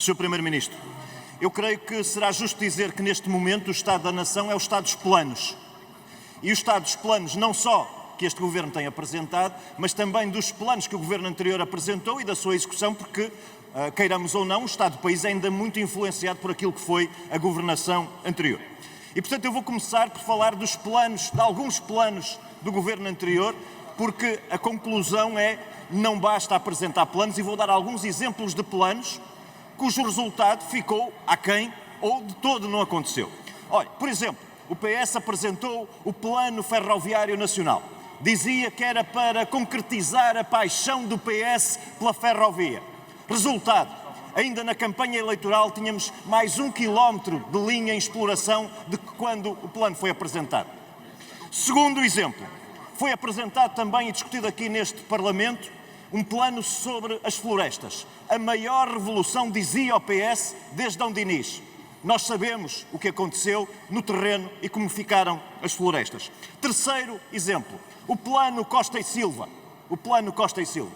Sr. Primeiro-Ministro, eu creio que será justo dizer que neste momento o Estado da Nação é o Estado dos planos. E o Estado dos planos não só que este Governo tem apresentado, mas também dos planos que o Governo anterior apresentou e da sua execução, porque, queiramos ou não, o Estado do país é ainda muito influenciado por aquilo que foi a governação anterior. E, portanto, eu vou começar por falar dos planos, de alguns planos do Governo anterior, porque a conclusão é não basta apresentar planos, e vou dar alguns exemplos de planos cujo resultado ficou aquém ou de todo não aconteceu. Olha, por exemplo, o PS apresentou o Plano Ferroviário Nacional. Dizia que era para concretizar a paixão do PS pela ferrovia. Resultado, ainda na campanha eleitoral tínhamos mais 1 quilómetro de linha em exploração de que quando o plano foi apresentado. Segundo exemplo, foi apresentado também e discutido aqui neste Parlamento um plano sobre as florestas. A maior revolução, dizia o PS, desde Dom Dinis. Nós sabemos o que aconteceu no terreno e como ficaram as florestas. Terceiro exemplo, o plano Costa e Silva. O plano Costa e Silva.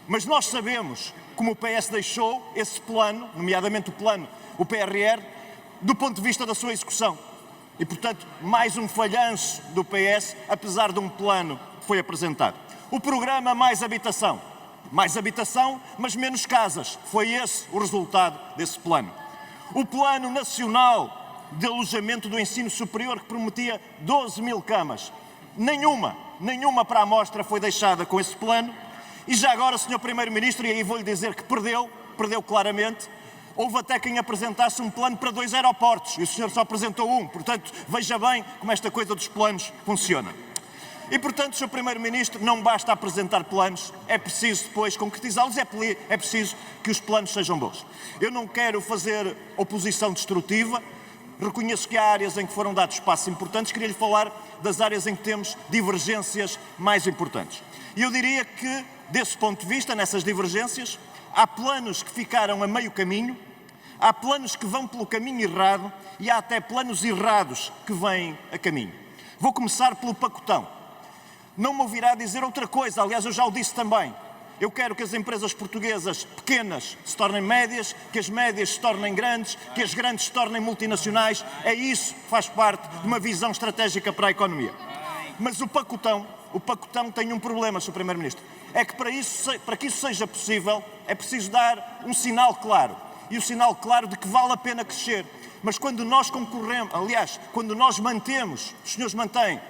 Mas nós sabemos como o PS deixou esse plano, nomeadamente o PRR, do ponto de vista da sua execução. E, portanto, mais um falhanço do PS, apesar de um plano que foi apresentado. O programa Mais Habitação. Mais habitação, mas menos casas. Foi esse o resultado desse plano. O Plano Nacional de Alojamento do Ensino Superior, que prometia 12 mil camas. Nenhuma para a amostra foi deixada com esse plano. E já agora, Sr. Primeiro-Ministro, e aí vou-lhe dizer que perdeu claramente, houve até quem apresentasse um plano para 2 aeroportos, e o senhor só apresentou um. Portanto, veja bem como esta coisa dos planos funciona. E, portanto, Sr. Primeiro-Ministro, não basta apresentar planos, é preciso depois concretizá-los, é preciso que os planos sejam bons. Eu não quero fazer oposição destrutiva, reconheço que há áreas em que foram dados passos importantes, queria-lhe falar das áreas em que temos divergências mais importantes. E eu diria que, desse ponto de vista, nessas divergências, há planos que ficaram a meio caminho, há planos que vão pelo caminho errado e há até planos errados que vêm a caminho. Vou começar pelo pacotão. Não me ouvirá dizer outra coisa, aliás, eu já o disse também. Eu quero que as empresas portuguesas pequenas se tornem médias, que as médias se tornem grandes, que as grandes se tornem multinacionais. É isso que faz parte de uma visão estratégica para a economia. Mas o pacotão tem um problema, Sr. Primeiro-Ministro. É que para que isso seja possível, é preciso dar um sinal claro. E o sinal claro de que vale a pena crescer. Mas quando nós quando nós mantemos, os senhores mantêm,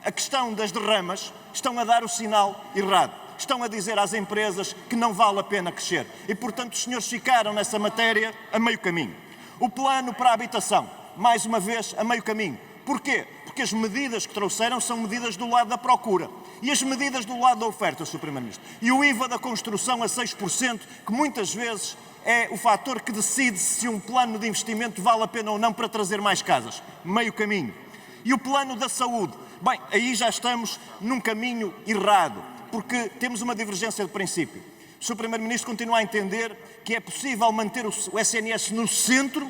a questão das derramas, estão a dar o sinal errado. Estão a dizer às empresas que não vale a pena crescer. E, portanto, os senhores ficaram nessa matéria a meio caminho. O plano para a habitação, mais uma vez, a meio caminho. Porquê? Porque as medidas que trouxeram são medidas do lado da procura. E as medidas do lado da oferta, Sr. Primeiro-Ministro. E o IVA da construção a 6%, que muitas vezes é o fator que decide se um plano de investimento vale a pena ou não para trazer mais casas. Meio caminho. E o plano da saúde. Bem, aí já estamos num caminho errado, porque temos uma divergência de princípio. O Sr. Primeiro-Ministro continua a entender que é possível manter o SNS no centro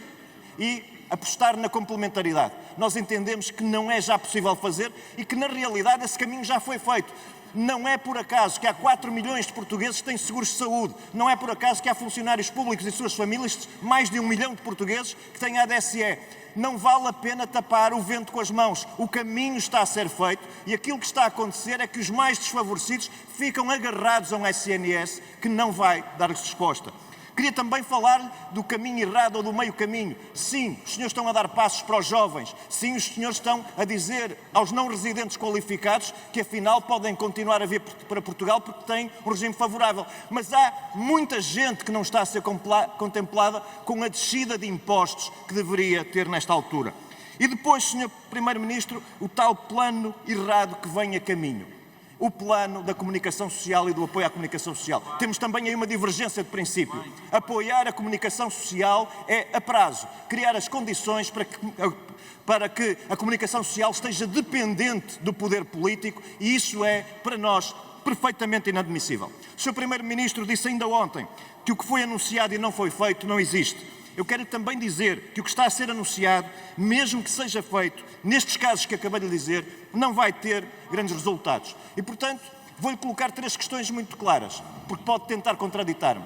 e apostar na complementaridade. Nós entendemos que não é já possível fazer e que, na realidade, esse caminho já foi feito. Não é por acaso que há 4 milhões de portugueses que têm seguros de saúde. Não é por acaso que há funcionários públicos e suas famílias, mais de 1 milhão de portugueses, que têm ADSE. Não vale a pena tapar o vento com as mãos. O caminho está a ser feito e aquilo que está a acontecer é que os mais desfavorecidos ficam agarrados a um SNS que não vai dar-lhes resposta. Queria também falar do caminho errado ou do meio caminho. Sim, os senhores estão a dar passos para os jovens. Sim, os senhores estão a dizer aos não residentes qualificados que afinal podem continuar a vir para Portugal porque têm um regime favorável. Mas há muita gente que não está a ser contemplada com a descida de impostos que deveria ter nesta altura. E depois, Sr. Primeiro-Ministro, o tal plano errado que vem a caminho. O plano da comunicação social e do apoio à comunicação social. Temos também aí uma divergência de princípio. Apoiar a comunicação social é a prazo. Criar as condições para que a comunicação social esteja dependente do poder político e isso é, para nós, perfeitamente inadmissível. O Sr. Primeiro-Ministro disse ainda ontem que o que foi anunciado e não foi feito não existe. Eu quero também dizer que o que está a ser anunciado, mesmo que seja feito, nestes casos que acabei de dizer, não vai ter grandes resultados. E, portanto, vou-lhe colocar 3 questões muito claras, porque pode tentar contraditar-me.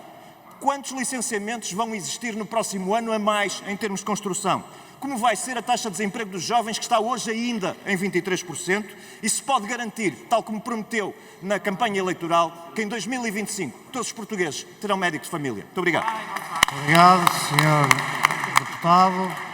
Quantos licenciamentos vão existir no próximo ano a mais em termos de construção? Como vai ser a taxa de desemprego dos jovens, que está hoje ainda em 23%, e se pode garantir, tal como prometeu na campanha eleitoral, que em 2025 todos os portugueses terão médico de família? Muito obrigado. Obrigado, Sr. Deputado.